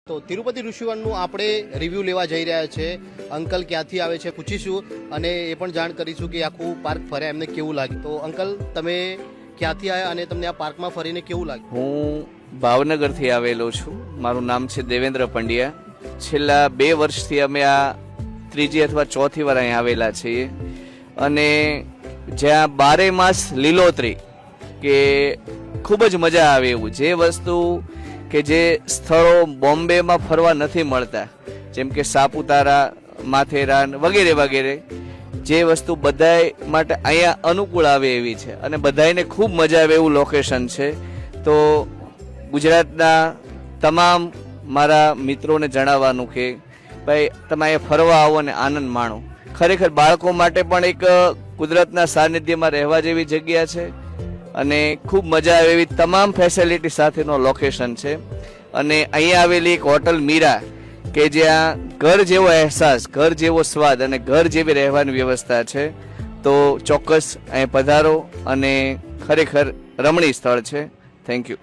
તો તિરુપતિ ઋષિવનનું આપણે રિવ્યૂ લેવા જઈ રહ્યા છે. અંકલ ક્યાંથી આવે છે પૂછીશું અને એ પણ જાણ કરીશું કે આખું પાર્ક ફર્યા એમને કેવું લાગ્યું. તો અંકલ તમે ક્યાંથી આવ્યા અને તમને આ પાર્કમાં ફરીને કેવું લાગ્યું? હું ભાવનગરથી આવેલો છું. મારું નામ છે દેવેન્દ્ર પંડ્યા. છેલ્લા 2 વર્ષથી અમે આ ત્રીજી અથવા ચોથી વાર અહીં આવેલા છીએ અને જ્યાં 12 માસ લીલોતરી કે ખૂબ જ મજા આવે એવું જે વસ્તુ કે જે સ્થળો બોમ્બેમાં ફરવા નથી મળતા, જેમ કે સાપુતારા, માથેરાન વગેરે વગેરે, જે વસ્તુ બધાય માટે અહીંયા અનુકૂળ આવે એવી છે અને બધાને ખૂબ મજા આવે એવું લોકેશન છે. તો ગુજરાતના તમામ મારા મિત્રોને જણાવવાનું કે ભાઈ તમે અહીંયા ફરવા આવો અને આનંદ માણો. ખરેખર બાળકો માટે પણ એક કુદરતના સાનિધ્યમાં રહેવા જેવી જગ્યા છે અને ખૂબ મજા આવે એવી તમામ ફેસિલિટી સાથેનો લોકેશન છે. અને અહીંયા આવેલી એક હોટલ મીરા કે જ્યાં ઘર જેવો અહેસાસ, ઘર જેવો સ્વાદ અને ઘર જેવી રહેવાની વ્યવસ્થા છે. તો ચોક્કસ અહીં પધારો અને ખરેખર રમણીય સ્થળ છે. Thank you.